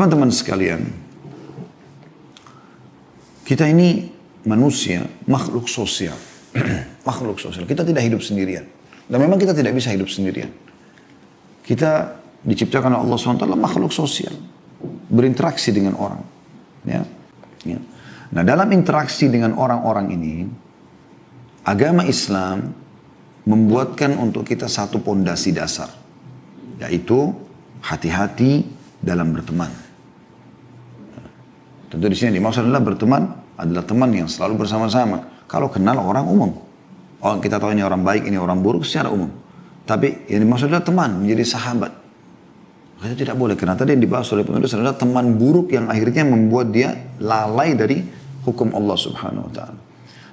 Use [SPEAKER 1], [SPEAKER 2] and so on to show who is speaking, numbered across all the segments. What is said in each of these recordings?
[SPEAKER 1] Teman-teman sekalian, kita ini manusia, makhluk sosial. Makhluk sosial. Kita tidak hidup sendirian. Dan memang kita tidak bisa hidup sendirian. Kita diciptakan oleh Allah SWT makhluk sosial. Berinteraksi dengan orang. Ya. Ya. Nah, dalam interaksi dengan orang-orang ini, agama Islam membuatkan untuk kita satu pondasi dasar. Yaitu hati-hati dalam berteman. Tentu di sini dimaksud adalah berteman adalah teman yang selalu bersama-sama. Kalau kenal orang umum. Oh, kita tahu ini orang baik, ini orang buruk secara umum. Tapi yang dimaksud adalah teman, menjadi sahabat. Itu tidak boleh. Karena tadi yang dibahas oleh penulis adalah teman buruk yang akhirnya membuat dia lalai dari hukum Allah Subhanahu wa ta'ala.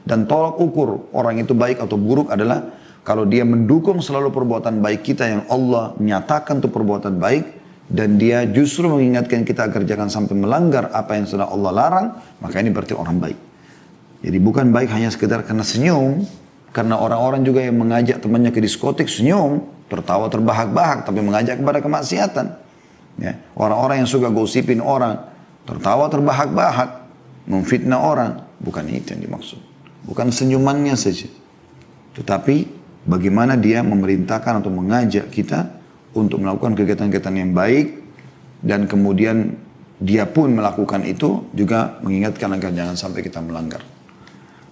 [SPEAKER 1] Dan tolak ukur orang itu baik atau buruk adalah kalau dia mendukung selalu perbuatan baik kita yang Allah nyatakan itu perbuatan baik, dan dia justru mengingatkan kita agar jangan sampai melanggar apa yang sudah Allah larang, maka ini berarti orang baik. Jadi bukan baik hanya sekedar karena senyum, karena orang-orang juga yang mengajak temannya ke diskotik senyum, tertawa terbahak-bahak, tapi mengajak kepada kemaksiatan. Ya. Orang-orang yang suka gosipin orang, tertawa terbahak-bahak, memfitnah orang, bukan itu yang dimaksud. Bukan senyumannya saja. Tetapi bagaimana dia memerintahkan atau mengajak kita untuk melakukan kegiatan-kegiatan yang baik, dan kemudian dia pun melakukan itu juga mengingatkan agar jangan sampai kita melanggar.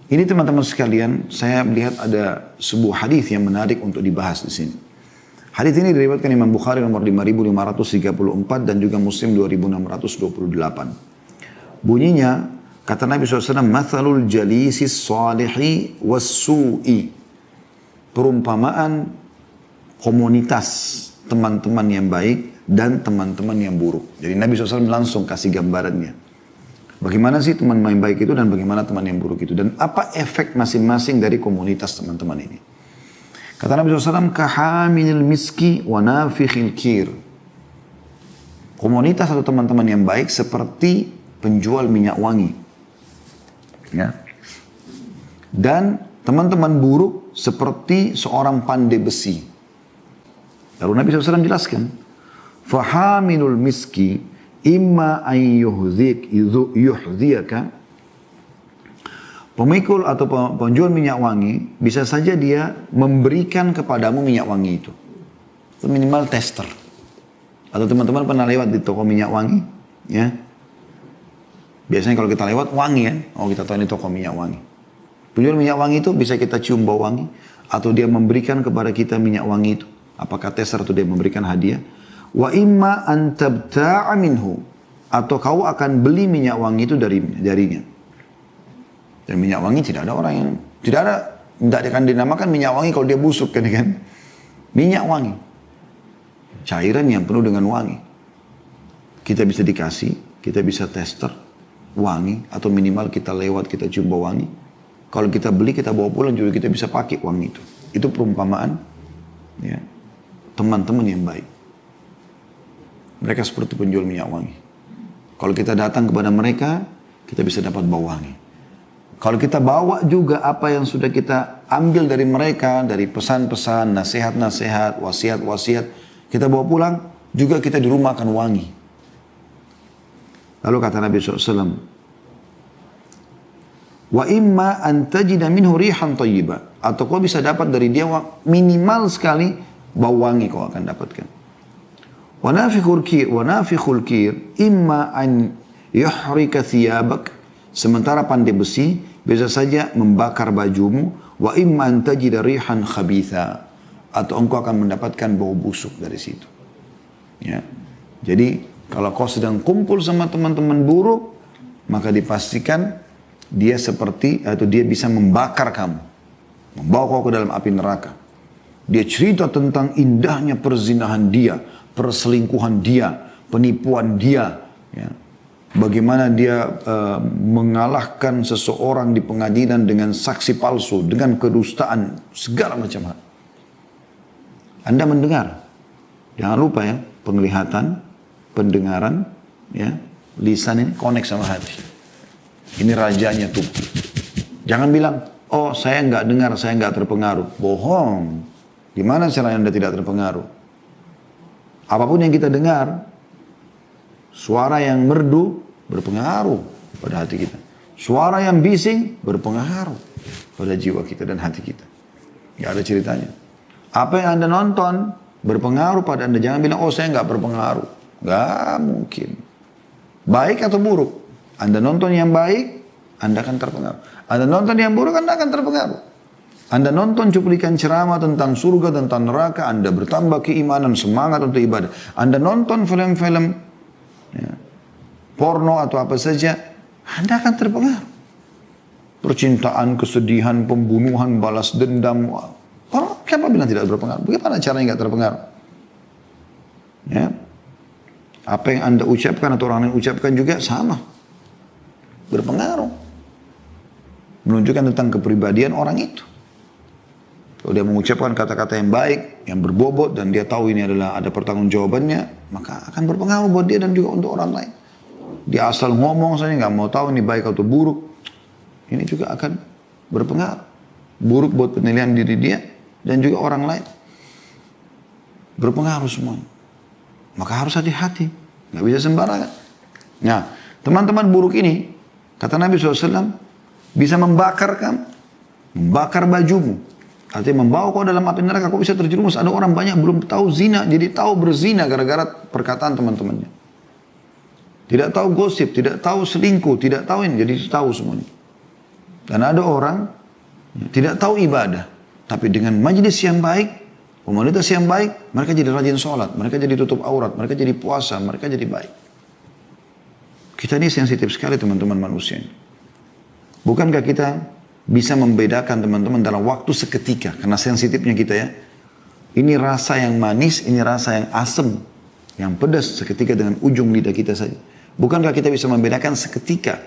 [SPEAKER 1] Ini teman-teman sekalian, saya melihat ada sebuah hadis yang menarik untuk dibahas di sini. Hadis ini diriwayatkan Imam Bukhari nomor 5534 dan juga Muslim 2628. Bunyinya, kata Nabi SAW, "Mathalul jalisis salihi was-su'i." Perumpamaan komunitas teman-teman yang baik dan teman-teman yang buruk. Jadi Nabi SAW langsung kasih gambarannya. Bagaimana sih teman yang baik itu dan bagaimana teman yang buruk itu. Dan apa efek masing-masing dari komunitas teman-teman ini. Kata Nabi SAW, "Kahaminil miski wa nafikhil kir." Komunitas atau teman-teman yang baik seperti penjual minyak wangi. Ya. Dan teman-teman buruk seperti seorang pandai besi. Lalu Nabi SAW jelaskan, "Fahaminul miski imma an yuhdhiyaka." Pemikul atau penjual minyak wangi bisa saja dia memberikan kepadamu minyak wangi itu. Itu minimal tester. Atau teman-teman pernah lewat di toko minyak wangi, ya? Biasanya kalau kita lewat wangi kan, oh kita tahu ini toko minyak wangi. Penjual minyak wangi itu bisa kita cium bau wangi, atau dia memberikan kepada kita minyak wangi itu. Apakah tester atau dia memberikan hadiah? Wa imma an tabta'a minhu, atau kau akan beli minyak wangi itu darinya. Dan minyak wangi tidak ada orang yang tidak akan dinamakan minyak wangi kalau dia busuk kan? Minyak wangi, cairan yang penuh dengan wangi. Kita bisa dikasih, kita bisa tester wangi, atau minimal kita lewat kita cium bau wangi. Kalau kita beli kita bawa pulang juga kita bisa pakai wangi itu. Itu perumpamaan, ya, teman-teman yang baik. Mereka seperti penjual minyak wangi. Kalau kita datang kepada mereka, kita bisa dapat bau wangi. Kalau kita bawa juga apa yang sudah kita ambil dari mereka, dari pesan-pesan, nasihat-nasihat, wasiat-wasiat, kita bawa pulang, juga kita di rumah akan wangi. Lalu kata Nabi SAW, "Wa imma an tajida minhu rihan thayyibah." Atau kau bisa dapat dari dia minimal sekali bau wangi kau akan dapatkan. Wa nafikhul kir imma an yuhrika thiyabak. Sementara pandai besi bisa saja membakar bajumu. Wa imma an tajida rihan khabitha. Atau engkau akan mendapatkan bau busuk dari situ. Ya. Jadi kalau kau sedang kumpul sama teman-teman buruk, maka dipastikan dia seperti atau dia bisa membakar kamu, membawa kau ke dalam api neraka. Dia cerita tentang indahnya perzinahan dia, perselingkuhan dia, penipuan dia, ya. Bagaimana dia mengalahkan seseorang di pengadilan dengan saksi palsu, dengan kedustaan, segala macam hal. Anda mendengar, jangan lupa ya, penglihatan, pendengaran, ya, lisan ini connect sama hati. Ini rajanya tuh. Jangan bilang, oh saya nggak dengar, saya nggak terpengaruh. Bohong. Gimana caranya Anda tidak terpengaruh? Apapun yang kita dengar, Suara yang merdu berpengaruh pada hati kita. Suara yang bising berpengaruh pada jiwa kita dan hati kita. Gak ada ceritanya. Apa yang Anda nonton berpengaruh pada Anda. Jangan bilang, oh saya nggak berpengaruh. Gak mungkin. Baik atau buruk. Anda nonton yang baik, Anda akan terpengaruh. Anda nonton yang buruk, Anda akan terpengaruh. Anda nonton cuplikan ceramah tentang surga, tentang neraka, Anda bertambah keimanan, semangat untuk ibadah. Anda nonton film-film ya, porno atau apa saja, Anda akan terpengaruh. Percintaan, kesedihan, pembunuhan, balas dendam. Siapa bilang tidak berpengaruh? Bagaimana caranya nggak terpengaruh? Ya. Apa yang Anda ucapkan atau orang lain ucapkan juga sama. Berpengaruh. Menunjukkan tentang kepribadian orang itu. Kalau dia mengucapkan kata-kata yang baik, yang berbobot, dan dia tahu ini adalah ada pertanggungjawabannya, maka akan berpengaruh buat dia dan juga untuk orang lain. Dia asal ngomong saja, nggak mau tahu ini baik atau buruk. Ini juga akan berpengaruh. Buruk buat penilaian diri dia dan juga orang lain. Berpengaruh semuanya. Maka harus hati-hati. Nggak bisa sembarangan. Nah, teman-teman buruk ini, kata Nabi SAW, bisa membakar bajumu. Artinya membawa kau dalam api neraka, kau bisa terjerumus. Ada orang banyak belum tahu zina, jadi tahu berzina gara-gara perkataan teman-temannya. Tidak tahu gosip, tidak tahu selingkuh, tidak tahu ini, jadi tahu semuanya. Dan ada orang tidak tahu ibadah, tapi dengan majlis yang baik, komunitas yang baik, mereka jadi rajin sholat, mereka jadi tutup aurat, mereka jadi puasa, mereka jadi baik. Kita ini sensitif sekali teman-teman manusia. Bukankah kita bisa membedakan teman-teman dalam waktu seketika, karena sensitifnya kita ya. Ini rasa yang manis, ini rasa yang asam, yang pedas seketika dengan ujung lidah kita saja. Bukankah kita bisa membedakan seketika,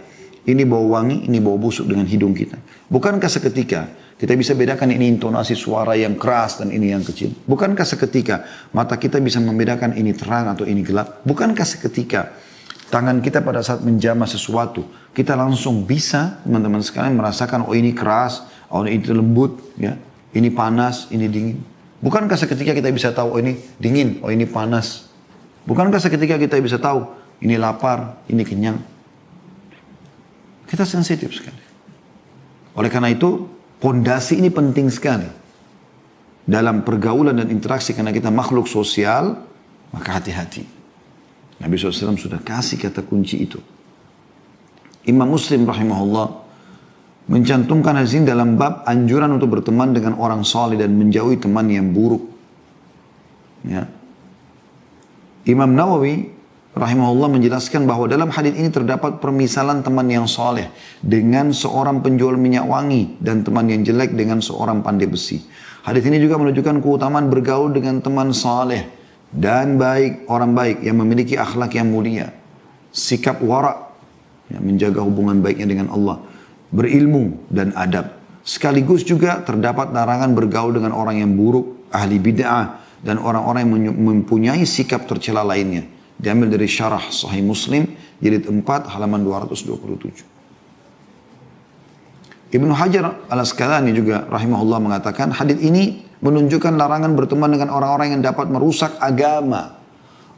[SPEAKER 1] ini bau wangi, ini bau busuk dengan hidung kita. Bukankah seketika kita bisa bedakan ini intonasi suara yang keras dan ini yang kecil. Bukankah seketika mata kita bisa membedakan ini terang atau ini gelap. Bukankah seketika tangan kita pada saat menjamah sesuatu, kita langsung bisa, teman-teman sekalian, merasakan, oh ini keras, oh ini lembut, ya, ini panas, ini dingin. Bukankah seketika kita bisa tahu, oh ini dingin, oh ini panas. Bukankah seketika kita bisa tahu, ini lapar, ini kenyang. Kita sensitif sekali. Oleh karena itu, pondasi ini penting sekali. Dalam pergaulan dan interaksi, karena kita makhluk sosial, maka hati-hati. Nabi SAW sudah kasih kata kunci itu. Imam Muslim rahimahullah mencantumkan hadis ini dalam bab anjuran untuk berteman dengan orang saleh dan menjauhi teman yang buruk. Ya. Imam Nawawi rahimahullah menjelaskan bahwa dalam hadis ini terdapat permisalan teman yang saleh dengan seorang penjual minyak wangi dan teman yang jelek dengan seorang pandai besi. Hadis ini juga menunjukkan keutamaan bergaul dengan teman saleh dan baik, orang baik yang memiliki akhlak yang mulia, sikap wara, ya, menjaga hubungan baiknya dengan Allah, berilmu dan adab. Sekaligus juga terdapat larangan bergaul dengan orang yang buruk, ahli bid'ah, dan orang-orang yang mempunyai sikap tercela lainnya. Diambil dari Syarah Sahih Muslim, jilid 4, halaman 227. Ibnu Hajar al-Asqalani juga rahimahullah mengatakan, hadits ini menunjukkan larangan berteman dengan orang-orang yang dapat merusak agama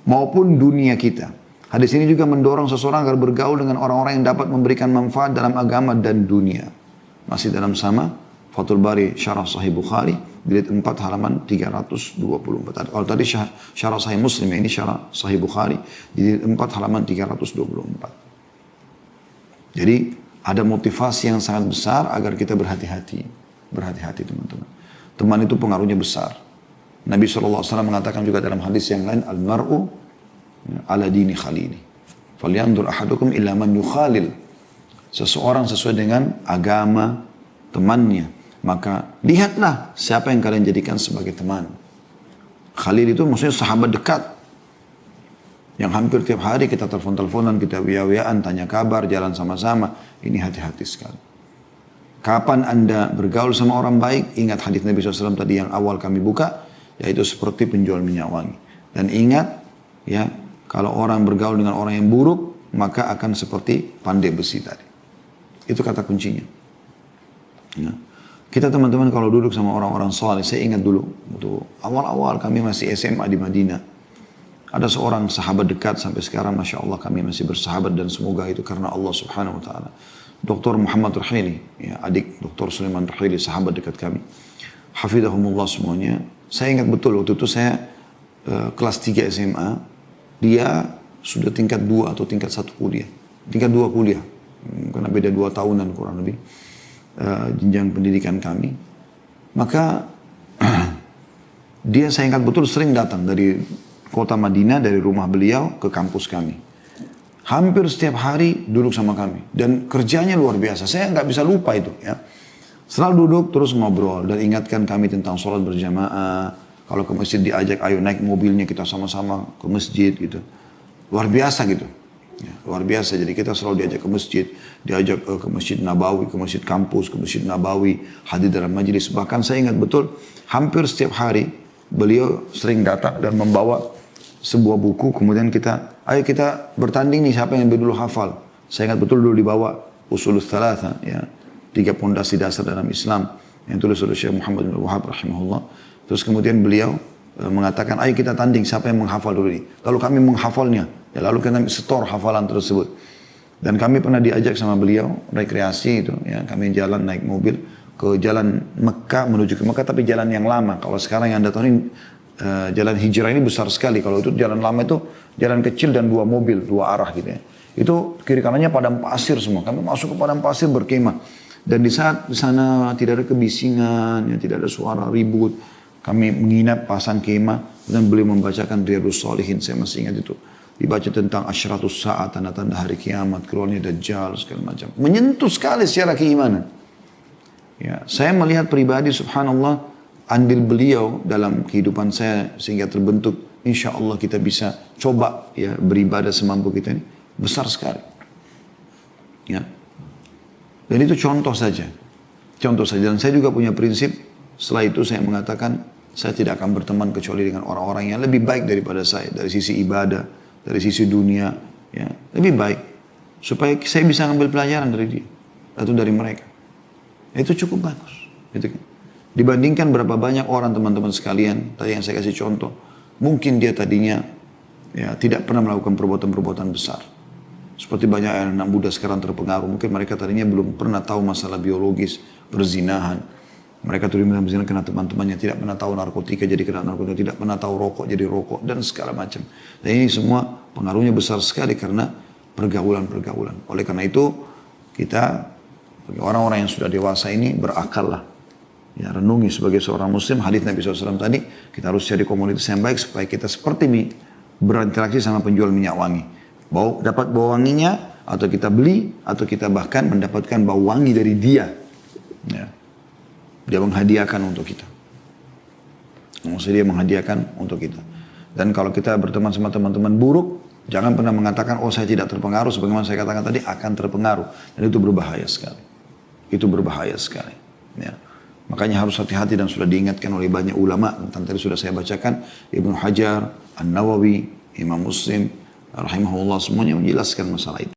[SPEAKER 1] maupun dunia kita. Hadis ini juga mendorong seseorang agar bergaul dengan orang-orang yang dapat memberikan manfaat dalam agama dan dunia. Masih dalam sama Fathul Bari Syarah Sahih Bukhari, jilid 4 halaman 324. Kalau tadi Syarah Sahih Muslim, ini Syarah Sahih Bukhari, jilid 4 halaman 324. Jadi ada motivasi yang sangat besar agar kita berhati-hati. Berhati-hati teman-teman. Teman itu pengaruhnya besar. Nabi SAW mengatakan juga dalam hadis yang lain, Al-mar'u ala dini khalili. Falyandur ahadukum illa man yukhalil. Seseorang sesuai dengan agama temannya. Maka lihatlah siapa yang kalian jadikan sebagai teman. Khalil itu maksudnya sahabat dekat. Yang hampir tiap hari kita telepon-teleponan, kita wia-wiaan, tanya kabar, jalan sama-sama. Ini hati-hati sekali. Kapan Anda bergaul sama orang baik, ingat hadis Nabi SAW tadi yang awal kami buka, yaitu seperti penjual minyak wangi. Dan ingat, ya, kalau orang bergaul dengan orang yang buruk, maka akan seperti pandai besi tadi. Itu kata kuncinya. Ya. Kita teman-teman kalau duduk sama orang-orang saleh, saya ingat dulu, waktu awal-awal kami masih SMA di Madinah. Ada seorang sahabat dekat sampai sekarang, Masya Allah kami masih bersahabat dan semoga itu karena Allah Subhanahu Wa Taala. Dr. Muhammad Rahili, ya, adik Dr. Sulaiman Rahili, sahabat dekat kami. Hafidhahumullah semuanya. Saya ingat betul waktu itu saya kelas 3 SMA, dia sudah tingkat 2 atau tingkat 1 kuliah. Tingkat 2 kuliah, karena beda 2 tahunan kurang lebih jenjang pendidikan kami. Maka dia saya ingat betul sering datang dari kota Madinah, dari rumah beliau ke kampus kami. Hampir setiap hari duduk sama kami. Dan kerjanya luar biasa. Saya nggak bisa lupa itu, ya. Selalu duduk terus ngobrol dan ingatkan kami tentang sholat berjamaah. Kalau ke masjid diajak, ayo naik mobilnya kita sama-sama ke masjid gitu. Luar biasa gitu. Ya, luar biasa. Jadi kita selalu diajak ke masjid. Diajak ke Masjid Nabawi, ke masjid kampus, ke Masjid Nabawi. Hadir dalam majelis. Bahkan saya ingat betul hampir setiap hari beliau sering datang dan membawa sebuah buku, kemudian ayo kita bertanding nih siapa yang lebih dulu hafal. Saya ingat betul dulu dibawa Usulul Thalatha, ya, 3 pondasi dasar dalam Islam yang tulis oleh Syekh Muhammad bin Wahab rahimahullah. Terus kemudian beliau mengatakan, ayo kita tanding siapa yang menghafal dulu ini. Lalu kami menghafalnya, ya, lalu kita setor hafalan tersebut. Dan kami pernah diajak sama beliau rekreasi itu, ya, kami jalan naik mobil ke jalan Mekah menuju ke Mekah, tapi jalan yang lama. Kalau sekarang yang Anda tahu ini jalan hijrah ini besar sekali. Kalau itu jalan lama itu jalan kecil dan 2 mobil, 2 arah gitu ya. Itu kiri kanannya padang pasir semua. Kami masuk ke padang pasir berkemah. Dan di saat di sana tidak ada kebisingan, ya, tidak ada suara ribut. Kami menginap pasang kemah dan beliau membacakan Riyadhus Shalihin. Saya masih ingat itu. Dibaca tentang asyratus saat, tanda-tanda hari kiamat, keluarnya Dajjal, segala macam. Menyentuh sekali secara keimanan. Ya, saya melihat pribadi subhanallah andil beliau dalam kehidupan saya sehingga terbentuk insya Allah kita bisa coba ya beribadah semampu kita ini besar sekali. Ya. Dan itu contoh saja. Contoh saja. Dan saya juga punya prinsip setelah itu saya mengatakan saya tidak akan berteman kecuali dengan orang-orang yang lebih baik daripada saya dari sisi ibadah, dari sisi dunia, ya, lebih baik supaya saya bisa ambil pelajaran dari dia atau dari mereka. Itu cukup bagus. Gitu kan. Dibandingkan berapa banyak orang teman-teman sekalian, tadi yang saya kasih contoh, mungkin dia tadinya ya tidak pernah melakukan perbuatan-perbuatan besar. Seperti banyak anak muda sekarang terpengaruh, mungkin mereka tadinya belum pernah tahu masalah biologis, perzinahan. Mereka tuh berzina karena teman-temannya tidak pernah tahu narkotika jadi kena narkotika, tidak pernah tahu rokok jadi rokok dan segala macam. Dan ini semua pengaruhnya besar sekali karena pergaulan-pergaulan. Oleh karena itu kita bagi orang-orang yang sudah dewasa ini berakal lah. Ya, renungi sebagai seorang muslim hadis Nabi SAW tadi, kita harus cari komunitas yang baik supaya kita seperti berinteraksi sama penjual minyak wangi. Dapat bau wanginya atau kita beli atau kita bahkan mendapatkan bau wangi dari dia. Ya. Dia menghadiahkan untuk kita. Maksudnya dia menghadiahkan untuk kita. Dan kalau kita berteman sama teman-teman buruk, jangan pernah mengatakan, oh saya tidak terpengaruh. Sebagaimana saya katakan tadi, akan terpengaruh. Dan itu berbahaya sekali. Itu berbahaya sekali. Ya. Makanya harus hati-hati dan sudah diingatkan oleh banyak ulama. Tentang tadi sudah saya bacakan. Ibnu Hajar, An-Nawawi, Imam Muslim, rahimahullah semuanya menjelaskan masalah itu.